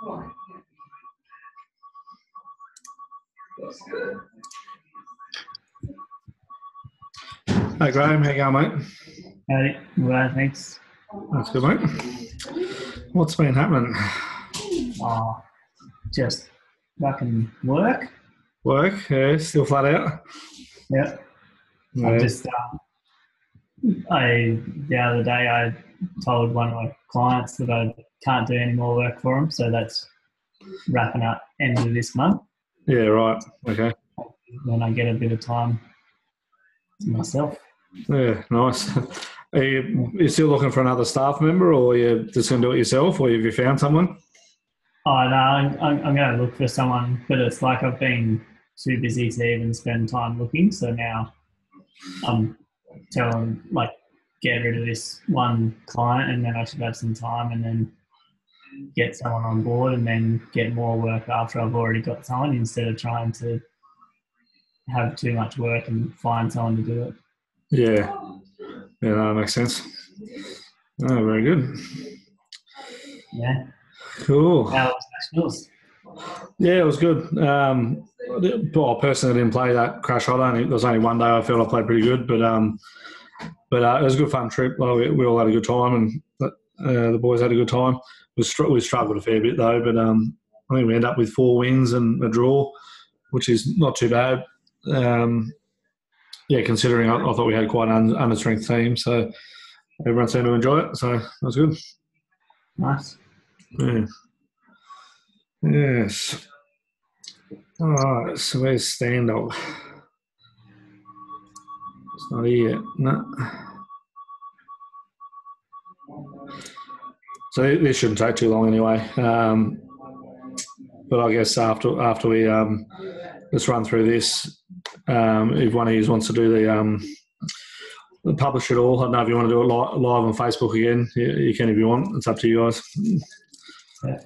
Hey Graham, how you going, mate? Hey, well, thanks. That's good, mate. What's been happening? Just fucking work. Work, yeah, still flat out. Yep. Yeah. The other day I told one of my clients that I can't do any more work for them, so that's wrapping up end of this month. Yeah, right. Okay. Then I get a bit of time to myself. Yeah, nice. Are you still looking for another staff member, or are you just going to do it yourself, or have you found someone? Oh no, I'm going to look for someone, but it's like I've been too busy to even spend time looking. So now I'm telling like get rid of this one client, and then I should have some time, and then get someone on board, and then get more work after I've already got someone, instead of trying to have too much work and find someone to do it. Yeah, that makes sense. Oh, very good. Yeah. Cool. How was Nationals? Yeah, it was good. Personally, I didn't play that Crash Hot. There was only one day I felt I played pretty good, but it was a good fun trip. We all had a good time, and the boys had a good time. We struggled a fair bit though, but I think we ended up with 4 wins and a draw, which is not too bad. Considering I thought we had quite an understrength team, so everyone seemed to enjoy it. So that was good. Nice. Yeah. Yes. All right, so where's Stand-Up? It's not here yet. No. So this shouldn't take too long anyway. But I guess after we let's run through this, if one of you wants to do the publish it all, I don't know if you want to do it live on Facebook again. You can if you want. It's up to you guys. Yeah.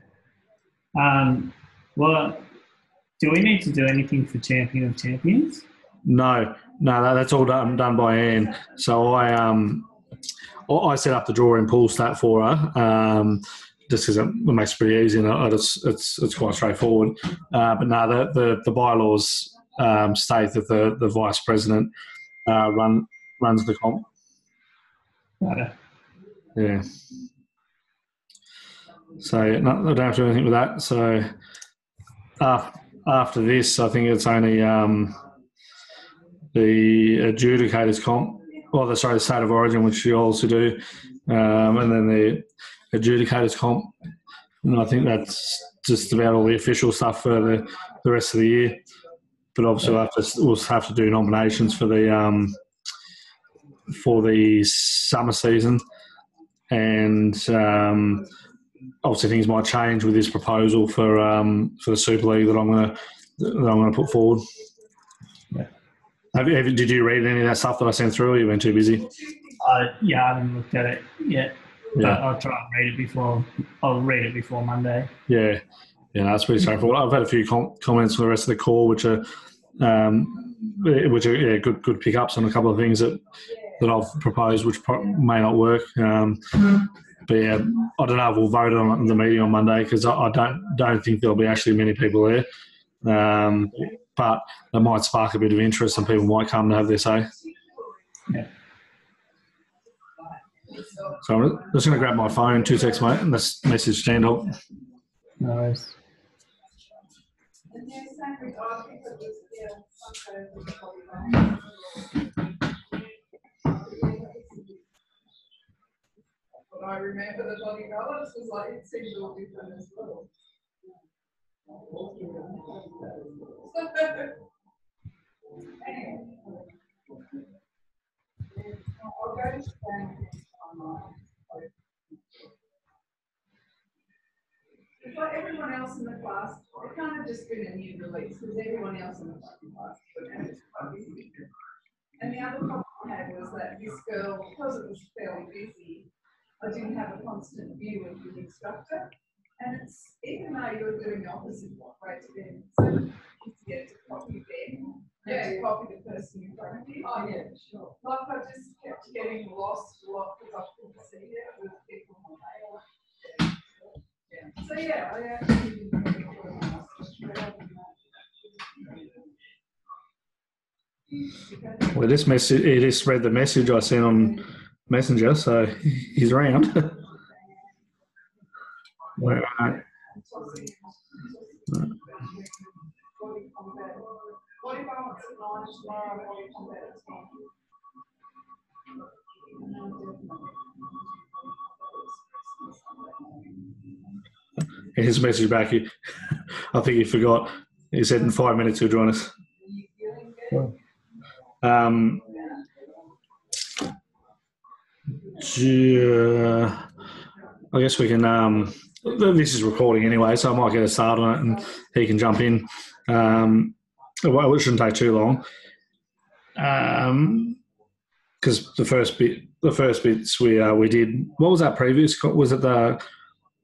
Well, do we need to do anything for Champion of Champions? No, that's all done by Anne. So I set up the drawing pool stat for her, just because it makes it pretty easy, and it's quite straightforward. But no, the bylaws state that the vice president runs the comp. Right. Yeah. So I don't have to do anything with that. So after this, I think it's only the adjudicators comp, the state of origin, which you also do, and then the adjudicators comp. And I think that's just about all the official stuff for the rest of the year. But obviously, we'll have to do nominations for the summer season, and obviously things might change with this proposal for the Super League that I'm going to put forward. Yeah. Did you read any of that stuff that I sent through, or you've been too busy? Yeah, I haven't looked at it yet. But Yeah. I'll try and read it before. I'll read it before Monday. Yeah, that's pretty straightforward. I've had a few comments from the rest of the call, which are good pickups on a couple of things that I've proposed, which may not work. But yeah, I don't know if we'll vote on the meeting on Monday, because I don't think there'll be actually many people there. But that might spark a bit of interest, and people might come to have their say. Yeah. So I'm just going to grab my phone, 2 seconds, mate, and let's message Stand-Up. No worries. I remember the body balance was like, it seemed all different as well. Anyway, I'll go to Stand online. It's like everyone else in the class, it can't have just been a new release, because everyone else in the fucking class was quite busy. And the other problem I had was that this girl, because it was fairly busy, I didn't have a constant view of the instructor. And it's, even though you're doing the opposite way to them, so you get to copy them, to copy the person in front of you. Oh, yeah, sure. Like, I just kept getting lost a lot because I couldn't see it with people on my mail. Yeah. So So yeah, I actually didn't know what it was. Well, this message, he just read the message I sent on Messenger, so he's around. Where, What if I want to launch tomorrow? Body combat at 10? his message back, I think he forgot. He said in 5 minutes he'll join us. I guess we can. This is recording anyway, so I might get a start on it and he can jump in. Well, it shouldn't take too long. Because the first bits we did. What was that previous? Was it the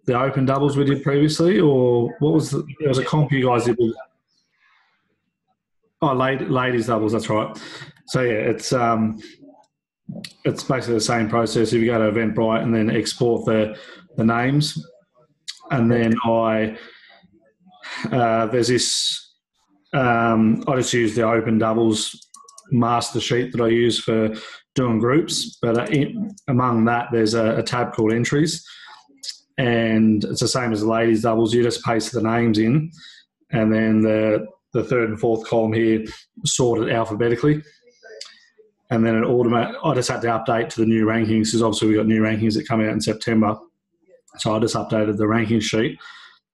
open doubles we did previously, or what was there was a comp you guys did with? Oh, ladies doubles. That's right. So yeah, it's basically the same process. If you go to Eventbrite and then export the names, and then there's this. I just use the open doubles master sheet that I use for doing groups, but among that there's a tab called entries, and it's the same as the ladies doubles. You just paste the names in, and then the third and fourth column here sorted alphabetically, and then I just had to update to the new rankings because obviously we got new rankings that come out in September, so I just updated the ranking sheet,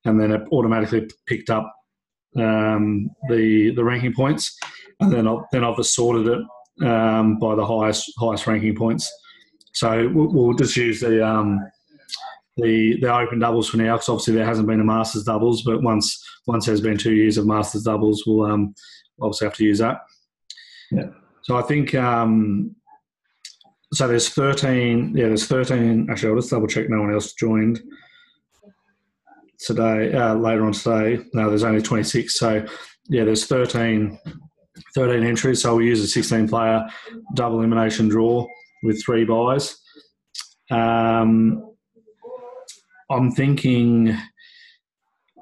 and then it automatically picked up the ranking points, and then I've just sorted it by the highest ranking points. So we'll just use the open doubles for now, because obviously there hasn't been a Masters doubles, but once there's been 2 years of Masters doubles, we'll obviously have to use that. Yeah. So I think so. There's 13. Yeah, there's 13. Actually, I'll just double check. No one else joined today. Later on today, no, there's only 26. So yeah, there's 13 entries. So we use a 16-player double elimination draw with 3 buys. I'm thinking.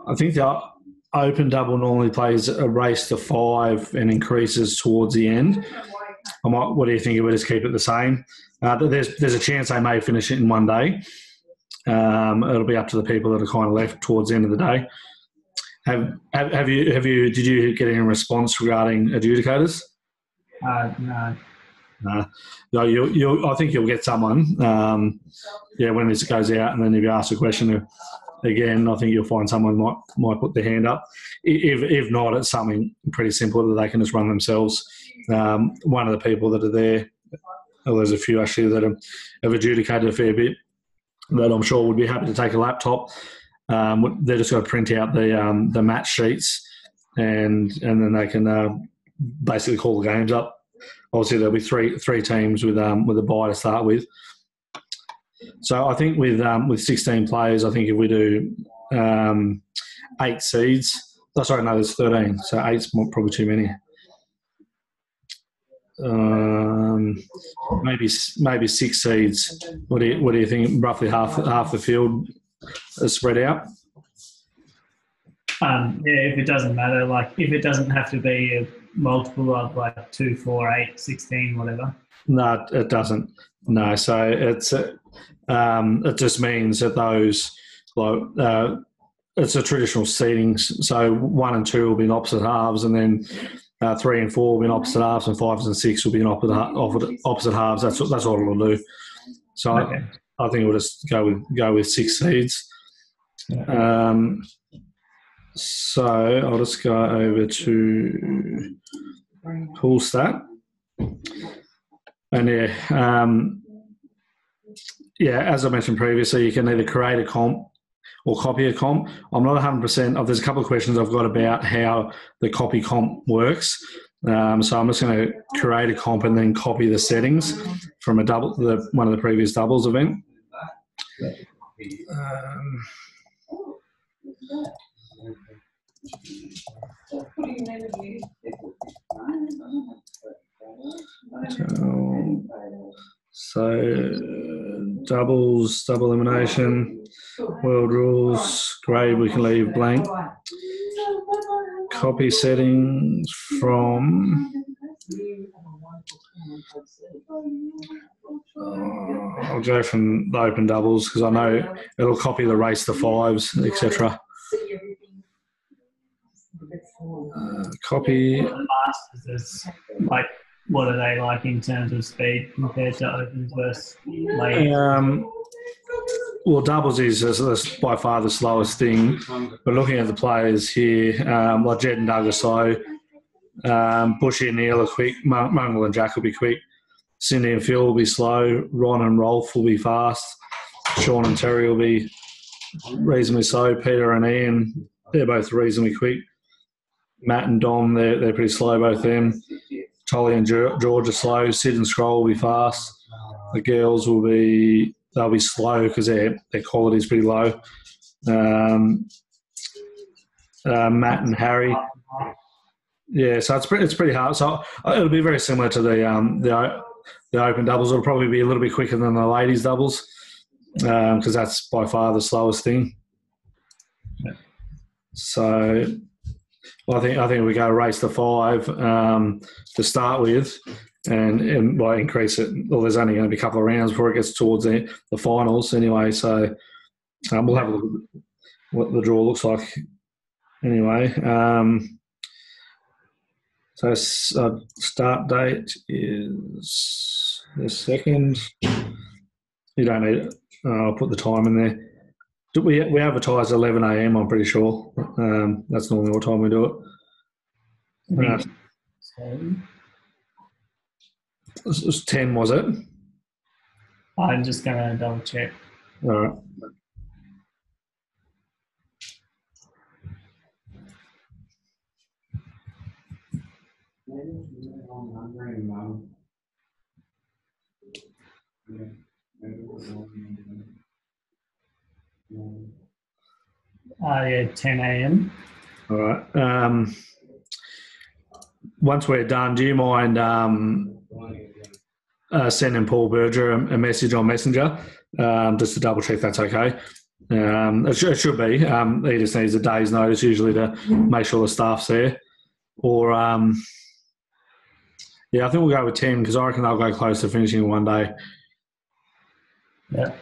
I think the open double normally plays a race to 5 and increases towards the end. What do you think? If we just keep it the same? There's a chance they may finish it in one day. It'll be up to the people that are kind of left towards the end of the day. Did you get any response regarding adjudicators? No. No, I think you'll get someone. When this goes out, and then if you ask a question again, I think you'll find someone might put their hand up. If not, it's something pretty simple that they can just run themselves. One of the people that are there, there's a few actually that have adjudicated a fair bit, that I'm sure would be happy to take a laptop. They're just got to print out the match sheets, and then they can basically call the games up. Obviously, there'll be three teams with a bye to start with. So I think with 16 players, I think if we do 8 seeds, there's 13. So 8's probably too many. Maybe 6 seeds. What do you think? Roughly half the field is spread out. If it doesn't matter, like if it doesn't have to be a multiple of like 2, 4, 8, 16, whatever. No, it doesn't. No, so it just means that those it's a traditional seating. So 1 and 2 will be in opposite halves, and then 3 and 4 will be in opposite halves, and 5 and 6 will be in opposite halves. That's what it'll do. So okay. I think we'll just go with 6 seeds. Yeah. So I'll just go over to pool stat, and as I mentioned previously, you can either create a comp or copy a comp. I'm not 100%. There's a couple of questions I've got about how the copy comp works. So I'm just going to create a comp and then copy the settings from one of the previous doubles event. So doubles, double elimination, world rules, grade we can leave blank. Copy settings from... I'll go from the open doubles because I know it'll copy the race to fives, etc. Copy. The Masters, like, what are they like in terms of speed compared to opens versus ladies? Well, doubles is by far the slowest thing. But looking at the players here, like Jed and Doug are slow. Bushy and Neil are quick. Mungle and Jack will be quick. Cindy and Phil will be slow. Ron and Rolf will be fast. Sean and Terry will be reasonably slow. Peter and Ian, they're both reasonably quick. Matt and Dom, they're pretty slow, both them. Tolly and George are slow. Sid and Scroll will be fast. The girls they'll be slow because their quality is pretty low. Matt and Harry. Yeah, so it's pretty hard. So it'll be very similar to the open doubles. It'll probably be a little bit quicker than the ladies doubles because that's by far the slowest thing. So I think we go race to 5 to start with, and might increase it. Well, there's only going to be a couple of rounds before it gets towards the finals anyway. So we'll have a look at what the draw looks like anyway. So start date is the 2nd. You don't need it. I'll put the time in there. We advertise 11 a.m. I'm pretty sure. That's normally what time we do it. It was 10, was it? I'm just going to double check. All right. Yeah, 10 a.m. All right. Once we're done, do you mind sending Paul Berger a message on Messenger just to double check that's okay? It should be. He just needs a day's notice usually to make sure the staff's there. Or, I think we'll go with 10 because I reckon they'll go close to finishing in one day. Yeah.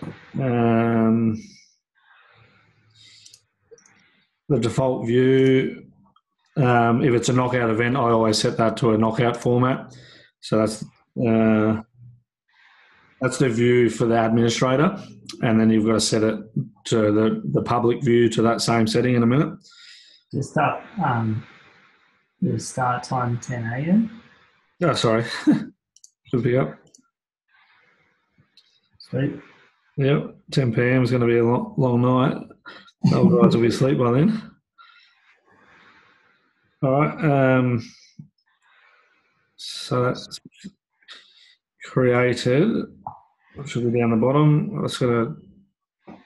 The default view, if it's a knockout event, I always set that to a knockout format. So that's the view for the administrator, and then you've got to set it to the public view to that same setting in a minute. Just up. The start time 10 a.m. Oh, sorry. Should be up. Sweet. Yep, 10 p.m. is going to be a long night. Old guys will be asleep by then. All right. So that's created. It should be down the bottom. I'm just going to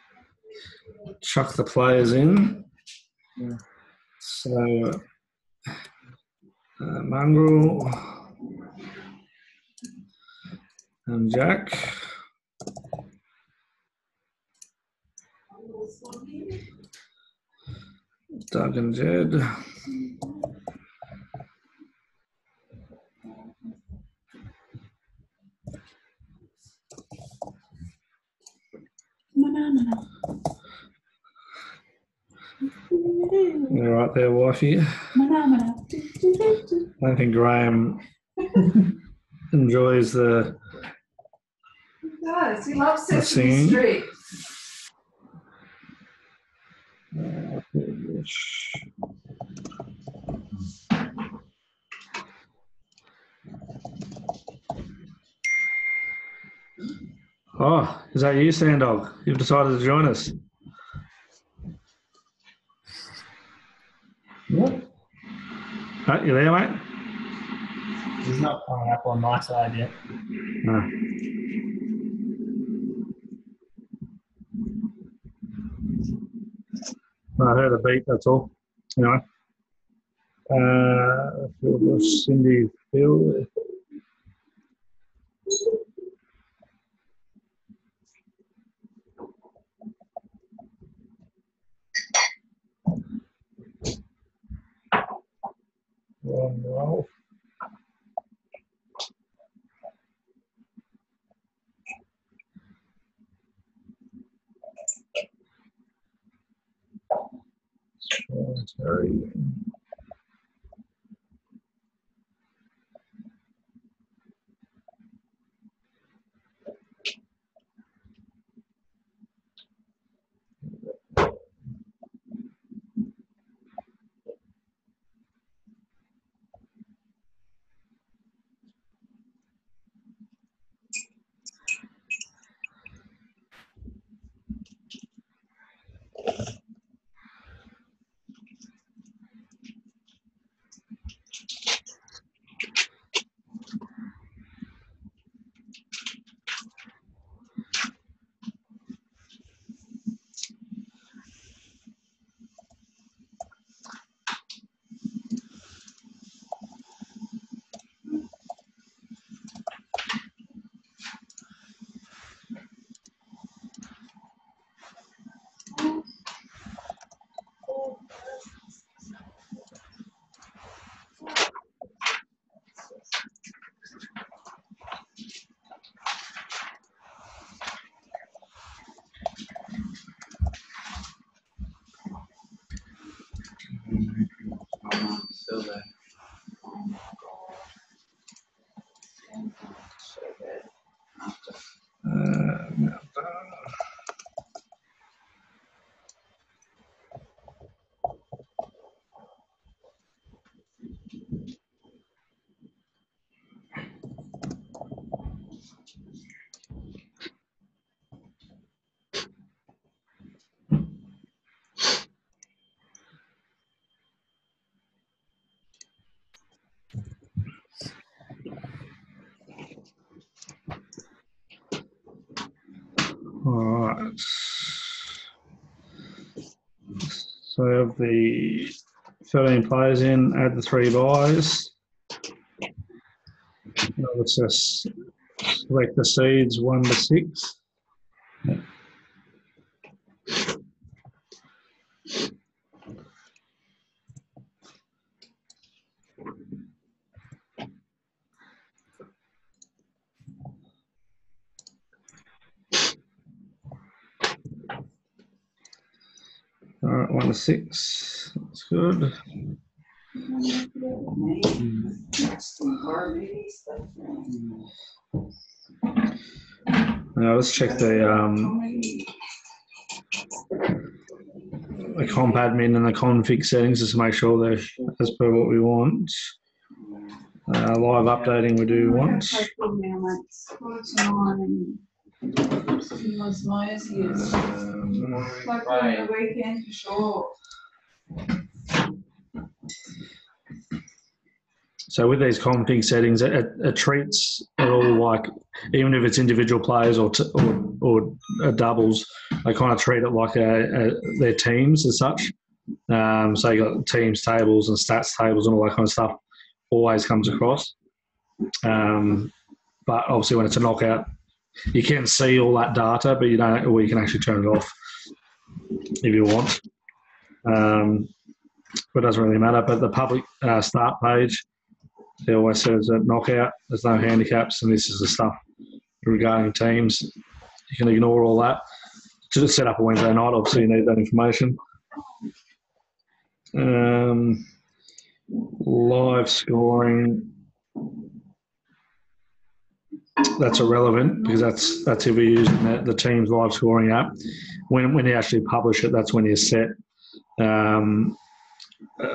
chuck the players in. So, Mongrel and Jack. Doug and Jed. All right there, wifey. I don't think Graham enjoys the He does. He loves the Sesame singing. Street. Oh, is that you, Sandog? You've decided to join us. Yep. You there, mate? He's not coming up on my side yet. No. I heard a beat, that's all. Anyway. Cindy Phil. Sorry. Still there. No. All right. So of the 13 players in, add the 3 buys. Now let's just select the seeds 1 to 6. All right, 1 to 6. That's good. Now let's check the comp admin and the config settings just to make sure they're as per what we want. Live updating we do want. Like on the weekend for sure. So with these config settings, it treats it all like, even if it's individual players or doubles, they kind of treat it like their teams as such. So you got teams tables and stats tables and all that kind of stuff always comes across. But obviously when it's a knockout, you can see all that data, but you don't, or you can actually turn it off if you want. But it doesn't really matter. But the public start page, it always says that knockout, there's no handicaps, and this is the stuff regarding teams. You can ignore all that. To just set up a Wednesday night, obviously you need that information. Live scoring, that's irrelevant because that's if we're using the team's live scoring app. When you actually publish it, that's when you set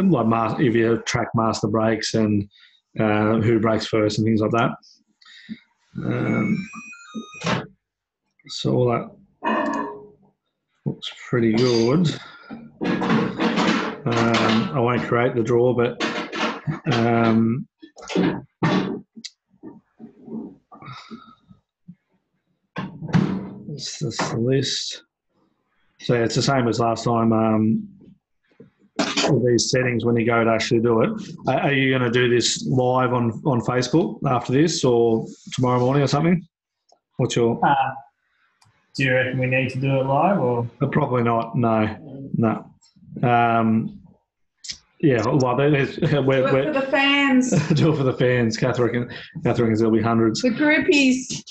like if you track master breaks and who breaks first and things like that. So all that looks pretty good. I won't create the draw, but it's the list. So yeah, it's the same as last time. With these settings, when you go to actually do it, are you going to do this live on Facebook after this, or tomorrow morning or something? What's your? Do you reckon we need to do it live, or? Probably not. No. Yeah, well, Do it for the fans. do it for the fans. Catherine reckons there'll be hundreds. The groupies.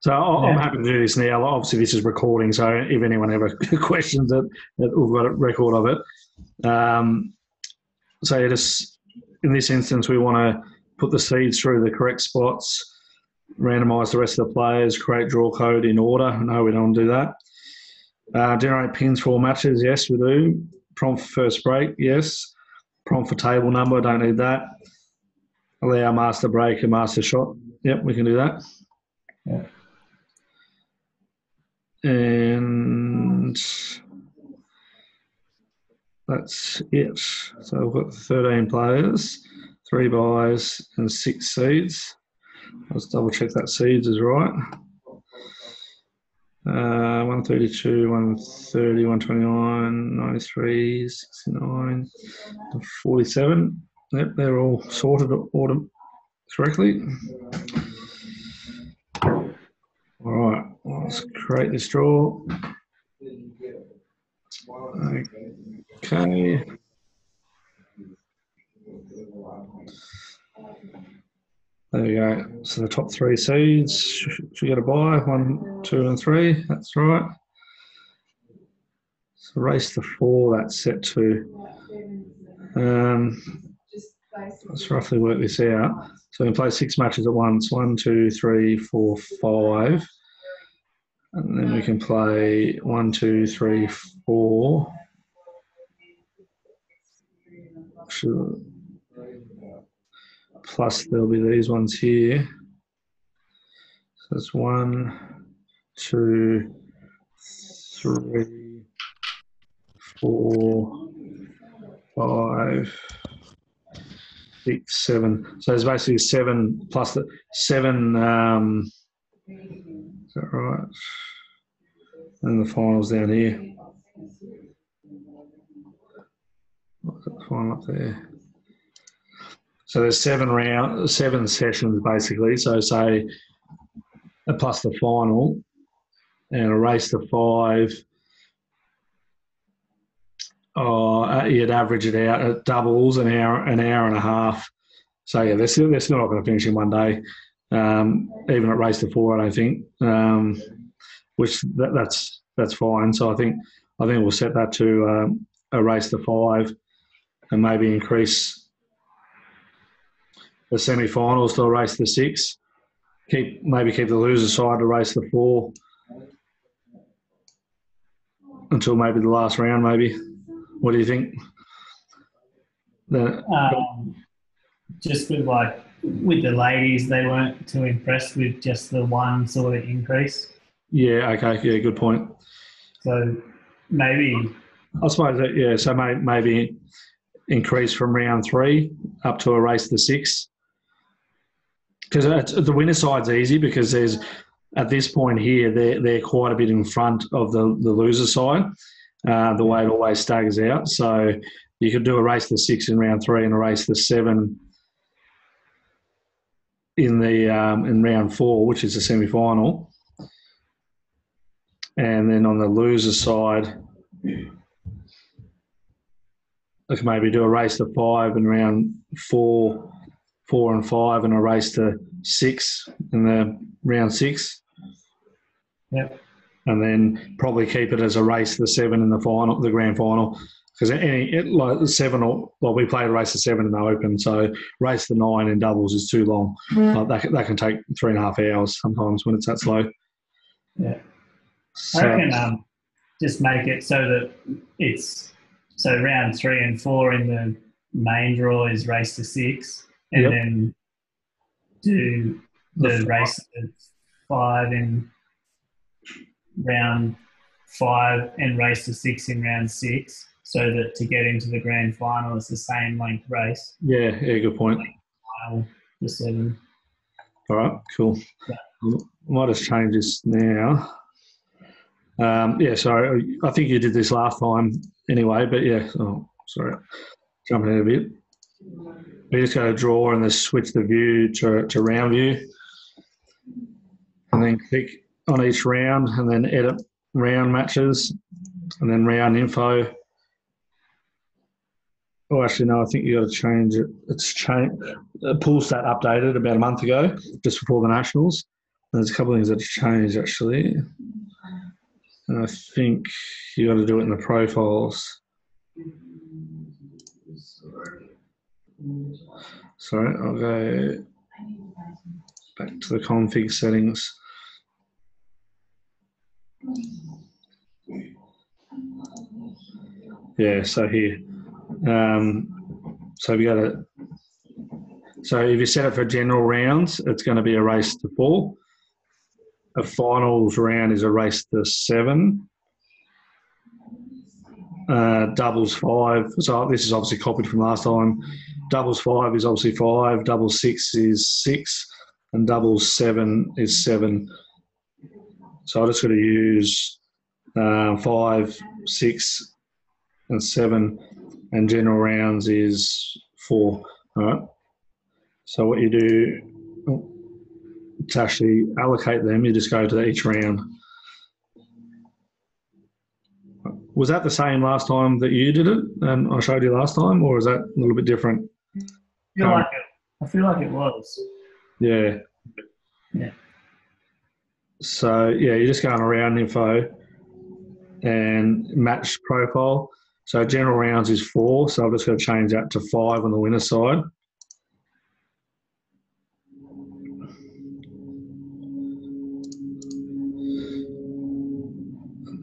So I'm happy to do this now. Obviously, this is recording, so if anyone ever questions it, we've got a record of it. say just in this instance, we want to put the seeds through the correct spots, randomise the rest of the players, create draw code in order. No, we don't want to do that. Generate pins for all matches. Yes, we do. Prompt for first break. Yes. Prompt for table number. Don't need that. Allow master break and master shot. Yep, we can do that. Yeah. And that's it. So we've got 13 players, 3 buys and 6 seeds. Let's double check that seeds is right. 132, 130, 129, 93, 69, 47. Yep, they're all sorted correctly. All right, let's create this draw. Okay. There we go. So the top 3 seeds should get a buy. 1, 2, and 3. That's right. So race to 4. That's set to. Let's roughly work this out. So we can play 6 matches at once. 1, 2, 3, 4, 5. And then we can play 1, 2, 3, 4. Plus there'll be these ones here. So it's 1, 2, 3, 4, 5, 6, 7. So there's basically 7 plus the 7. Is that right? And the finals down here. What's the final up there? So there's 7 sessions basically. So say plus the final and a race to 5. You'd average it out at doubles an hour and a half. So yeah, they're still not going to finish in one day, even at race to 4. I don't think, which that's fine. So I think we'll set that to a race to 5, and maybe increase the semi-finals to a race to 6. Keep the loser side to race to 4 until maybe the last round. Maybe. What do you think? Just with the ladies, they weren't too impressed with just the one sort of increase. Yeah. Okay. Yeah. Good point. So maybe. I suppose that, yeah. So maybe increase from round 3 up to a race to 6. Because the winner side's easy because there's at this point here they're quite a bit in front of the loser side. The way it always staggers out. So you could do a race to 6 in round 3 and a race to 7 in round 4, which is the semi-final. And then on the loser side, you could maybe do a race to 5 in round 4 and 5, and a race to 6 in the round 6. Yep. And then probably keep it as a race to 7 in the final, the grand final. Because we played a race to 7 in the Open, so race to 9 in doubles is too long. That can take 3.5 hours sometimes when it's that slow. Yeah. So, I reckon just make it so that it's round 3 and 4 in the main draw is race to 6, and then do the race to 5 in round 5 and race to 6 in round 6, so that to get into the grand final it's the same length race. Yeah, good point. Final to 7. All right, cool. Yeah. I might just change this now. So I think you did this last time anyway, but yeah. Oh, sorry, jumping in a bit. We just go to draw and then switch the view to round view, and then click on each round, and then edit round matches, and then round info. Oh, actually, no, I think you got to change it. It's changed. Poolstat updated about a month ago, just before the Nationals. There's a couple of things that have changed, actually. And I think you got to do it in the profiles. Sorry, I'll go back to the config settings. Yeah, so here. So we got to. So if you set it for general rounds, it's going to be a race to 4. A finals round is a race to 7. Doubles 5. So this is obviously copied from last time. Doubles 5 is obviously 5. Doubles 6 is 6. And doubles 7 is 7. So I just got to use 5, 6, and 7. And general rounds is 4. All right. So what you do to actually allocate them, you just go to each round. Was that the same last time that you did it and I showed you last time, or is that a little bit different? I feel like it was. Yeah. Yeah. So, yeah, you're just going around info and match profile. So general rounds is 4, so I've just got to change that to 5 on the winner side.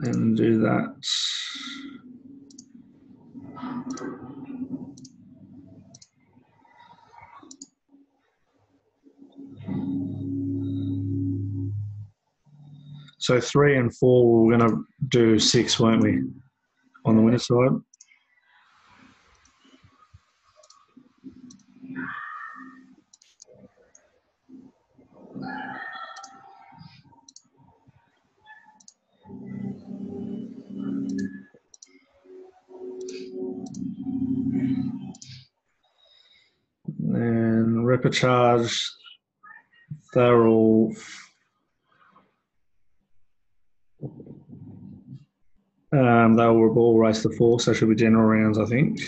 And do that. So 3 and 4, we're going to do 6, weren't we, on the winner side? And Repicharge, they're all they were all race to 4, so should be general rounds, I think.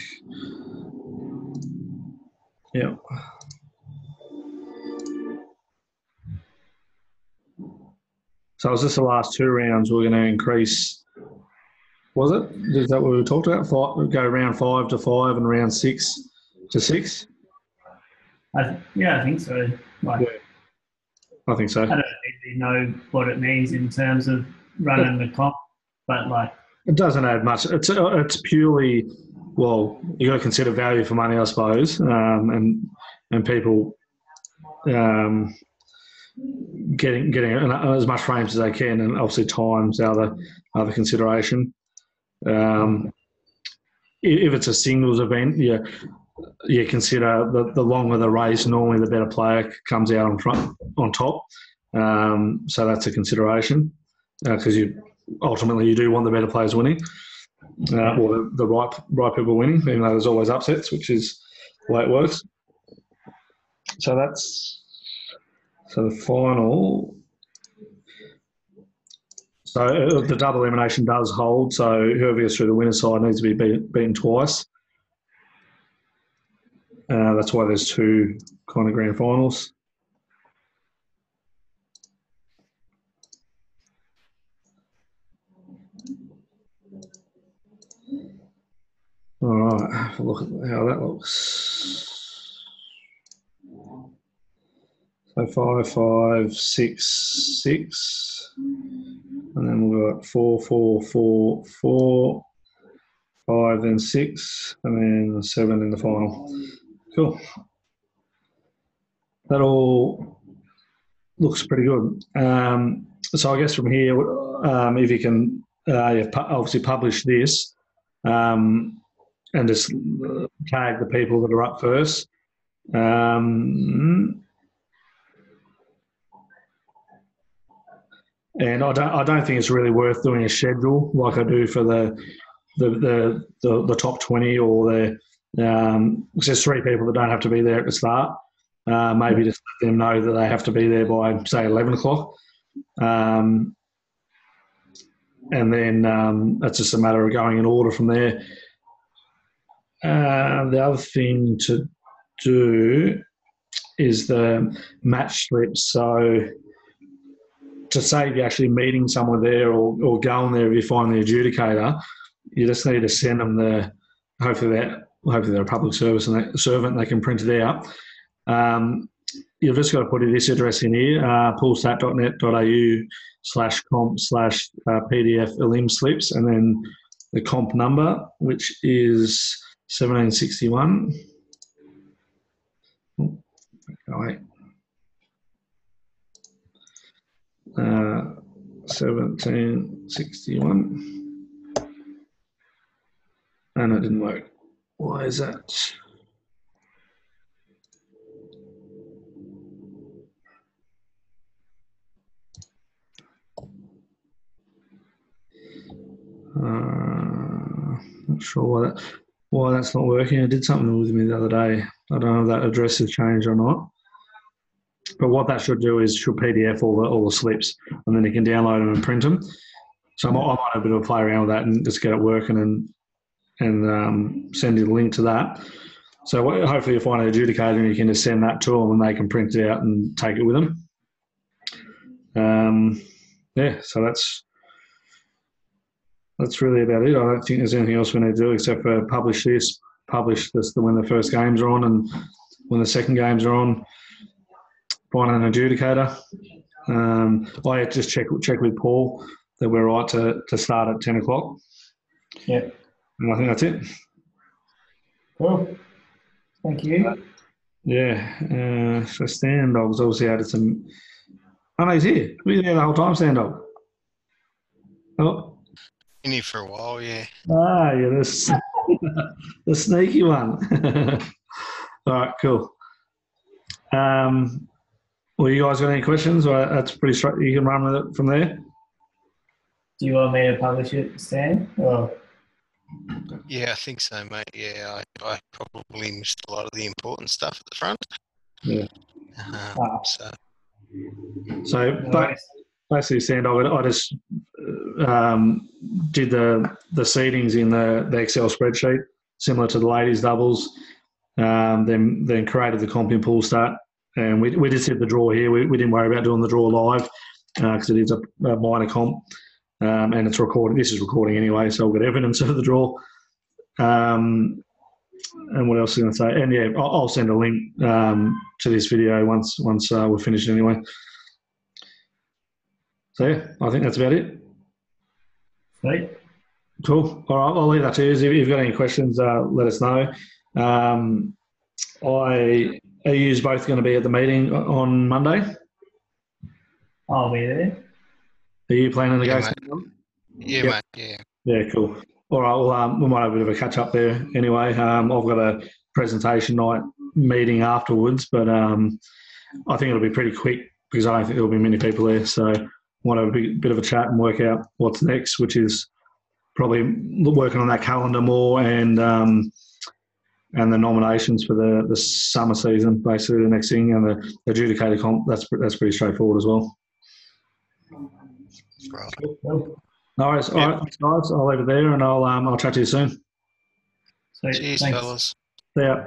Yeah. So is this the last 2 rounds we're going to increase? Was it? Is that what we talked about? Go round 5 to 5 and round 6 to 6? I think so. I think so. I don't really know what it means in terms of running the comp, but it doesn't add much. It's purely, well, you got to consider value for money, I suppose, and people getting as much frames as they can, and obviously time's the other consideration. If it's a singles event, you consider the longer the race, normally the better player comes out on top. So that's a consideration because ultimately you do want the better players winning, or the right people winning, even though there's always upsets, which is the way it works. So the final. So the double elimination does hold. So whoever gets through the winner's side needs to be beaten twice. That's why there's 2 kind of grand finals. All right, have a look at how that looks. So 5, 5, 6, 6. And then we'll go at 4, 4, 4, 4, 5, then 6, and then 7 in the final. Cool. That all looks pretty good. So I guess from here, if you can obviously publish this and just tag the people that are up first. And I don't think it's really worth doing a schedule like I do for the top 20 or because there's 3 people that don't have to be there at the start. Maybe just let them know that they have to be there by, say, 11 o'clock. And then it's just a matter of going in order from there. The other thing to do is the match slips. So to save you actually meeting someone there or going there if you find the adjudicator, you just need to send them hopefully hopefully they're a public service and servant, they can print it out. You've just got to put this address in here, poolstat.net.au/comp/PDF elim slips, and then the comp number, which is 1761. Oh, okay. 1761. And it didn't work. Why is that? Not sure why that's not working. It did something with me the other day. I don't know if that address has changed or not. But what that should do is should PDF all the slips, and then you can download them and print them. So I might have a bit of a play around with that and just get it working and send you the link to that. So hopefully you'll find an adjudicator and you can just send that to them and they can print it out and take it with them. So that's really about it. I don't think there's anything else we need to do except for publish this when the first games are on, and when the second games are on, find an adjudicator. I just check with Paul that we're right to start at 10 o'clock. Yeah. And I think that's it. Cool. Thank you. Yeah. So Stand Dog's obviously added some. Oh, no, he's here. We've been there the whole time, Stand Dog. Oh. Been here for a while, yeah. Ah, yeah, the sneaky one. All right, cool. Well, you guys got any questions? Or that's pretty straight. You can run with it from there. Do you want me to publish it, Stan? Or? Yeah, I think so, mate. Yeah, I probably missed a lot of the important stuff at the front. Yeah. So basically, Sandog, I just did the seedings in the Excel spreadsheet, similar to the ladies' doubles. Then created the comp in Poolstat, and we just did the draw here. We didn't worry about doing the draw live because it is a minor comp, and it's recording. This is recording anyway, so we'll get evidence of the draw. And what else was I going to say? And yeah, I'll send a link to this video once we're finished anyway. So yeah, I think that's about it. Right. Cool. All right, I'll leave that to you. If you've got any questions, let us know. Are you both going to be at the meeting on Monday? I'll be there. Are you planning to go? Yeah, yep. mate. Yeah. Yeah, cool. All right, well, we might have a bit of a catch up there anyway. I've got a presentation night meeting afterwards, but I think it'll be pretty quick because I don't think there'll be many people there. So I might have a bit of a chat and work out what's next, which is probably working on that calendar more and the nominations for the summer season, basically the next thing, and the adjudicator comp. That's pretty straightforward as well. Right. Cool. No worries. All right, thanks, guys. I'll leave it there, and I'll chat to you soon. Sweet. Cheers, Thanks. fellas. See ya.